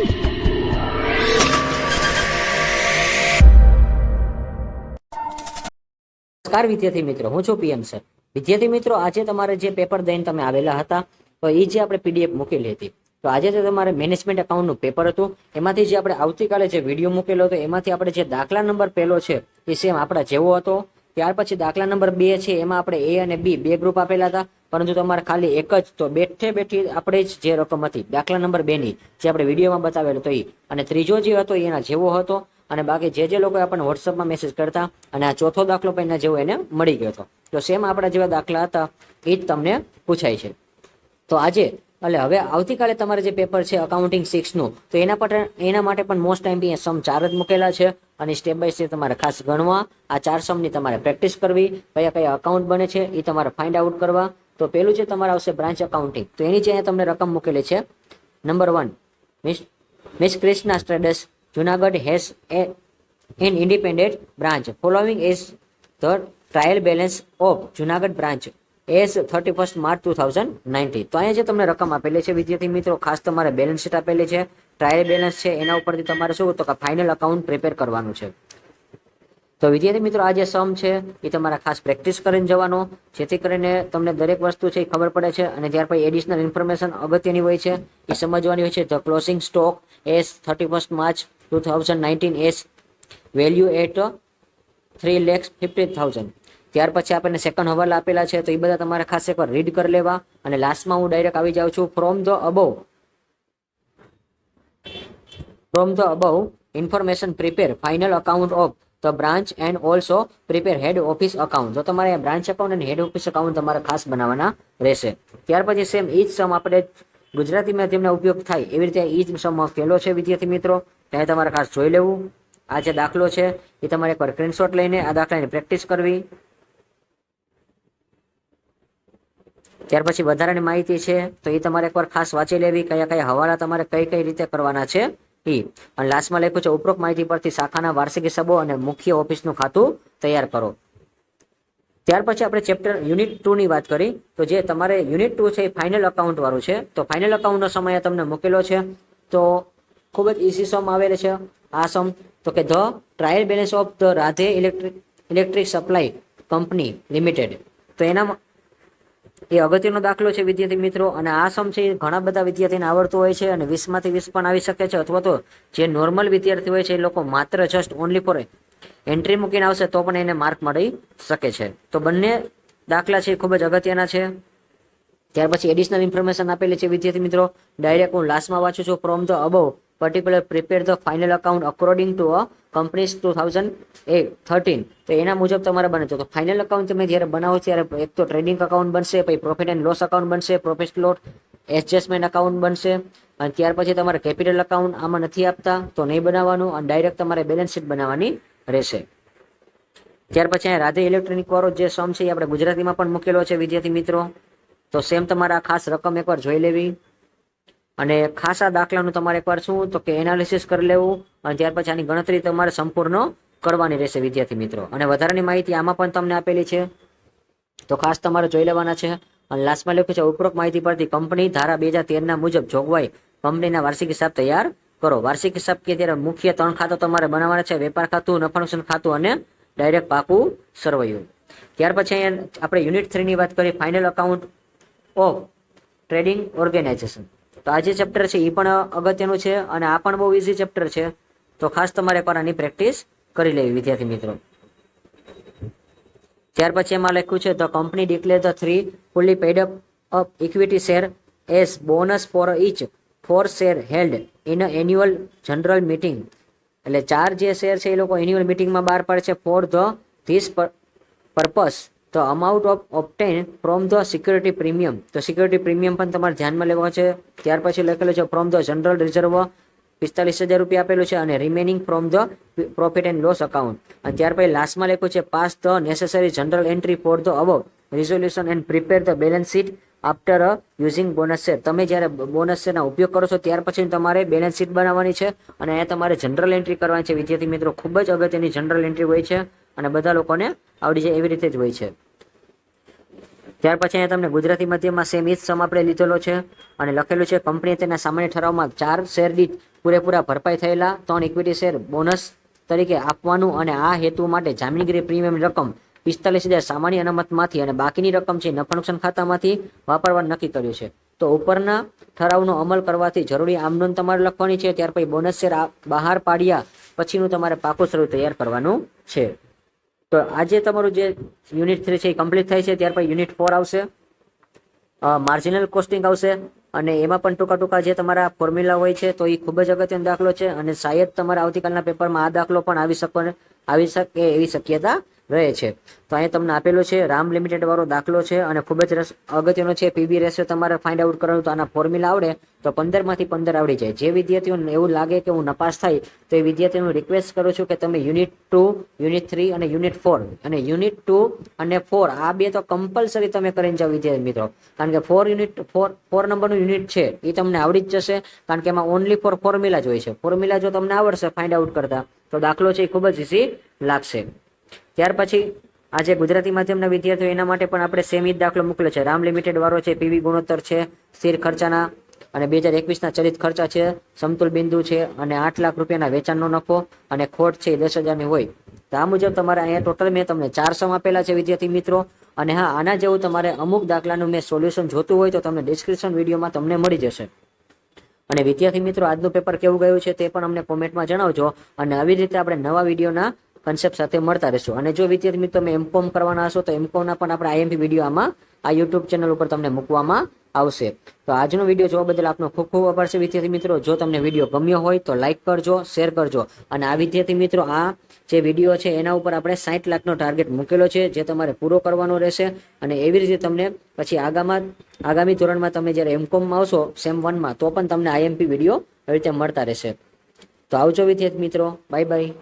નમસ્કાર વિદ્યાર્થી મિત્રો, હું છું પીએમ સર. વિદ્યાર્થી મિત્રો, આજે તમારે જે પેપર દઈને તમે આવેલા હતા તો એ જે આપણે પીડીએફ મૂકેલી હતી, તો આજે જે તમારે મેનેજમેન્ટ એકાઉન્ટનું પેપર હતું એમાંથી જે આપણે આવતીકાલે જે વિડીયો મૂકેલો હતો એમાંથી આપણે જે દાખલા નંબર પહેલો છે એ સેમ આપણા જેવો હતો. ત્યાર પછી દાખલા નંબર 2 છે એમાં આપણે એ અને બી બે ગ્રુપ આપેલા હતા, પરંતુ તમારે ખાલી એક જ, તો બેઠી આપણે જે રકમ હતી દાખલા નંબર 2 ની જે આપણે વિડીયોમાં બતાવેલો હતો એ, અને ત્રીજો જે હતો એના જેવો હતો. અને બાકી જે લોકો આપણને વોટ્સઅપમાં મેસેજ કરતા અને આ ચોથો દાખલો પણ એના જેવો એને મળી ગયો હતો. તો સેમ આપણા જેવા દાખલા હતા એ જ તમને પૂછાય છે. તો આજે એટલે હવે આવતીકાલે તમારે જે પેપર છે અકાઉન્ટિંગ 6 નું, તો એના માટે પણ મોસ્ટ ટાઈમ સમ 4 જ મૂકેલા છે અને સ્ટેપ બાય સ્ટેપ તમારે ખાસ ગણવા, આ 4 સમની તમારે પ્રેક્ટિસ કરવી, કયા કયા અકાઉન્ટ બને છે એ તમારે ફાઇન્ડ આઉટ કરવા. તો પેલું જે તમારે આવશે બ્રાન્ચ અકાઉન્ટિંગ, તો એની જે તમને રકમ મૂકેલી છે number 1, miss Krishna traders Junagadh has an independent branch following is the trial balance of Junagadh branch as 31st March 2019. તો અહીંયા જે તમને રકમ આપેલી છે વિદ્યાર્થી મિત્રો, ખાસ તમારે બેલેન્સ શીટ આપેલી છે, ટ્રાયલ બેલેન્સ છે, એના ઉપરથી તમારે શું તો કે ફાઇનલ અકાઉન્ટ પ્રિપેર કરવાનું છે. તો વિદ્યાર્થી મિત્રો, આ જે સમ છે એ તમારે ખાસ પ્રેક્ટિસ કરીને જવાનો, જેથી કરીને તમને દરેક વસ્તુ છે એ ખબર પડે છે. અને ત્યાર પછી એડિશનલ ઇન્ફોર્મેશન અગત્યની હોય છે એ સમજવાની હોય છે. The closing stock as 31st March 2019 as value at 3,50,000. ત્યાર પછી આપણને સેકન્ડ હવાલા આપેલા છે, તો એ બધા તમારે ખાસ એકવાર રીડ કરી લેવા. અને લાસ્ટમાં હું ડાયરેક્ટ આવી જાઉં છું from the above information prepare final account of the branch and also prepare head office account. તો તમારે બ્રાન્ચ અકાઉન્ટ અને હેડ ઓફિસ અકાઉન્ટ તમારે ખાસ બનાવવાના રહેશે. ત્યાર પછી સેમ ઈ જ સમ આપણે ગુજરાતી માધ્યમના ઉપયોગ થાય એવી રીતે ઈ જ સમ કેલો છે વિદ્યાર્થી મિત્રો, ત્યાં તમારે ખાસ જોઈ લેવું. આ જે દાખલો છે એ તમારે એકવાર સ્ક્રીનશોટ લઈને આ દાખલાની પ્રેક્ટિસ કરવી. ત્યાર પછી વધારાની માહિતી છે તો એ તમારે એકવાર ખાસ વાંચી લેવી, કયા કયા હવાલા તમારે કઈ રીતે કરવાના છે એ. અને લાસ્ટમાં લખ્યું છે ઉપરોક્ત માહિતી પરથી શાખાના વાર્ષિક હિસાબો અને મુખ્ય ઓફિસનું ખાતું તૈયાર કરો. ત્યાર પછી આપણે ચેપ્ટર યુનિટ 2 ની વાત કરી, તો જે તમારે યુનિટ 2 છે એ ફાઇનલ અકાઉન્ટ વાળું છે. તો ફાઇનલ અકાઉન્ટનો સમય તમને મૂકેલો છે, તો ખૂબ જ ઈઝી સમ આવેલો છે આ સમ. તો કે the trial balance of the Radhe electric supply company limited. તો એના એ અગત્યનો દાખલો છે વિદ્યાર્થી મિત્રો. અને આ સમ છે ઘણા બધા વિદ્યાર્થીને આવડતું હોય છે અને 20 માંથી 20 પણ આવી શકે છે, અથવા તો જે નોર્મલ વિદ્યાર્થી હોય છે એ લોકો માત્ર જસ્ટ ઓનલી ફોર એન્ટ્રી મૂકીને આવશે તો પણ એને માર્ક મળી શકે છે. તો બંને દાખલા છે ખૂબ જ અગત્યના છે. ત્યાર પછી એડિશનલ ઇન્ફોર્મેશન આપેલી છે વિદ્યાર્થી મિત્રો, ડાયરેક્ટ હું લાસ્ટમાં વાંચું છું from the above particular prepare the final account according to a companies 2013. તો એના મુજબ તમારે બને. તો ફાઇનલ અકાઉન્ટ તમે જ્યારે બનાવો ત્યારે એક તો ટ્રેડિંગ અકાઉન્ટ બનશે, પછી પ્રોફિટ એન્ડ લોસ અકાઉન્ટ બનશે, પ્રોફિટ લોટ એડજસ્ટમેન્ટ અકાઉન્ટ બનશે, અને ત્યાર પછી તમારે કેપિટલ અકાઉન્ટ આમાં નથી આપતા તો નહીં બનાવવાનું, અને ડાયરેક્ટ તમારે બેલેન્સ શીટ બનાવવાની રહેશે. ત્યાર પછી અહીંયા રાધે ઇલેક્ટ્રોનિક વાળો જે સમ છે એ આપણે ગુજરાતીમાં પણ મૂકેલો છે વિદ્યાર્થી મિત્રો. તો સેમ તમારે આ ખાસ રકમ એકવાર જોઈ લેવી, અને ખાસ આ દાખલાનું તમારે એકવાર શું તો કે એનાલિસિસ કરી લેવું, અને ત્યાર પછી આની ગણતરી તમારે સંપૂર્ણ કરવાની રહેશે વિદ્યાર્થી મિત્રો. અને વધારાની માહિતી આમાં પણ તમને આપેલી છે, તો ખાસ તમારે જોઈ લેવાના છે. અને લાસ્ટમાં લખ્યું છે ઉપરોક્ત માહિતી પરથી કંપની ધારા 2013 ના મુજબ જોગવાઈ કંપનીના વાર્ષિક હિસાબ તૈયાર કરો. વાર્ષિક હિસાબ કે ત્યારે મુખ્ય 3 ખાતા તમારે બનાવવાના છે, વેપાર ખાતું, નફા નુકસાન ખાતું અને ડાયરેક્ટ પાકું સરવૈયું. ત્યાર પછી અહીંયા આપણે યુનિટ 3 ની વાત કરીએ, final account of trading organization. તો આ જે ચેપ્ટર છે એ પણ અગત્યનું છે અને આ પણ બહુ ઇઝી ચેપ્ટર છે. તો ખાસ તમારે એકવાર આની પ્રેક્ટિસ કરી લેવી વિદ્યાર્થી મિત્રો. ત્યાર પછી એમાં લખ્યું છે the company declare the 3 fully paid up equity share as bonus for each 4 share held in annual general meeting. એટલે 4 જે શેર છે એ લોકો એન્યુઅલ મીટિંગમાં બહાર પાડે છે. For the this purpose the amount of obtain from the security premium. તો security premium પણ તમારે ધ્યાનમાં લેવા છે. ત્યાર પછી લખેલું છે ફ્રોમ ધ જનરલ રિઝર્વ 45,000 રૂપિયા આપેલું છે, અને remaining from the profit and loss account. અને ત્યાર પછી લાસ્ટમાં લખ્યું છે pass the necessary general entry for the above resolution and prepare the balance sheet after using bonus share. તમે જ્યારે બોનસ શેરના ઉપયોગ કરો છો ત્યાર પછી તમારે બેલેન્સ શીટ બનાવવાની છે, અને અહીંયા તમારે જનરલ એન્ટ્રી કરવાની છે વિદ્યાર્થી મિત્રો. ખૂબ જ અગત્યની જનરલ એન્ટ્રી હોય છે અને બધા લોકોને આવડી જાય એવી રીતે જ હોય છે. ત્યાર પછી અહીંયા તમને ગુજરાતી માધ્યમમાં સેમ ઈ જ સમ આપણે લીધેલો છે, અને લખેલું છે કંપનીએ તેના સામાન્ય ઠરાવમાં 4 શેર દીઠ પૂરેપૂરા ભરપાઈ થયેલા 3 ઇક્વિટી શેર બોનસ તરીકે આપવાનું અને આ હેતુ માટે જામીનગીરી પ્રીમિયમની રકમ 45,000 સામાન્ય અનામતમાંથી અને બાકીની રકમ છે નફા નુકસાન ખાતામાંથી વાપરવાનું નક્કી કર્યું છે. તો ઉપરના ઠરાવનો અમલ કરવાથી જરૂરી આમનોંધ તમારે લખવાની છે. ત્યાર પછી બોનસ શેર બહાર પાડ્યા પછીનું તમારે પાકું સ્વરૂપ તૈયાર કરવાનું છે. તો આજે તમારું જે યુનિટ 3 છે એ કમ્પ્લીટ થાય છે. ત્યાર પછી યુનિટ 4 આવશે, માર્જિનલ કોસ્ટિંગ આવશે અને એમાં પણ ટૂંકા જે તમારા ફોર્મ્યુલા હોય છે તો એ ખૂબ જ અગત્યનો દાખલો છે અને શાયદ તમારા આવતીકાલના પેપરમાં આ દાખલો પણ આવી શકે એવી શક્યતા રહે છે. તો અહીંયા તમને આપેલો છે રામ લિમિટેડ વાળો દાખલો છે અને ખૂબ જ અગત્યનો છે. પીબી રેશિયો તમારે ફાઇન્ડ આઉટ કરવાનું, તો આના ફોર્મ્યુલા આવડે તો 15માંથી 15 આવડી જાય. જે વિદ્યાર્થીઓને એવું લાગે કે હું નપાસ થાય તો એ વિદ્યાર્થીઓને રિક્વેસ્ટ કરું છું કે તમે યુનિટ 2, યુનિટ 3 અને યુનિટ 4 અને યુનિટ 2 અને 4 આ બે તો કમ્પલસરી તમે કરીને જાઓ વિદ્યાર્થી મિત્રો. કારણ કે 4 નંબરનું યુનિટ છે એ તમને આવડી જ જશે, કારણ કે એમાં ઓનલી ફોર ફોર્મ્યુલા જ હોય છે. ફોર્મ્યુલા જો તમને આવડશે ફાઇન્ડ આઉટ કરતા તો દાખલો છે એ ખૂબ જ ઈઝી લાગશે. ત્યાર પછી આજે ગુજરાતી માધ્યમના વિદ્યાર્થીઓ એના માટે પણ આપણે સેમ જ દાખલો મોકલે છે. રામ લિમિટેડ વાળો છે, પીવી ગુણોત્તર છે, સ્થિર ખર્ચાના અને 2021ના ચલિત ખર્ચા છે, સમતુલ બિંદુ છે અને 8 લાખ રૂપિયાના વેચાણનો નફો અને ખોટ છે 10,000ની હોય. તો આ મુજબ તમારે અહીંયા ટોટલ મેં તમને 4 સમ આપેલા છે વિદ્યાર્થી મિત્રો. અને હા, આના જેવું તમારે અમુક દાખલાનું મેં સોલ્યુશન જોતું હોય તો તમને ડિસ્ક્રિપ્શન વિડીયોમાં તમને મળી જશે. અને વિદ્યાર્થી મિત્રો આજનું પેપર કેવું ગયું છે તે પણ અમને કોમેન્ટમાં જણાવજો અને આવી રીતે આપણે નવા વિડીયોના કન્સેપ્ટ સાથે મળતા રહેશું. અને જો વિદ્યાર્થી મિત્રો તમે એમકોમ કરવાના હશો તો એમકોમના પણ આપણે આઈએમપી વિડીયો આમાં આ યુટ્યુબ ચેનલ ઉપર તમને મૂકવામાં આવશે. તો આજનો વિડીયો જોવા બદલ આપનો ખૂબ ખૂબ આભાર છે વિદ્યાર્થી મિત્રો. જો તમને વિડીયો ગમ્યો હોય તો લાઇક કરજો, શેર કરજો. અને આ વિદ્યાર્થી મિત્રો આ જે વિડીયો છે એના ઉપર આપણે 60 લાખનો ટાર્ગેટ મૂકેલો છે જે તમારે પૂરો કરવાનો રહેશે. અને એવી રીતે તમને પછી આગામી ધોરણમાં તમે જ્યારે એમકોમમાં આવશો સેમ 1માં તો પણ તમને આઈએમપી વિડીયો એવી રીતે મળતા રહેશે. તો આવજો વિદ્યાર્થી મિત્રો, બાય બાય.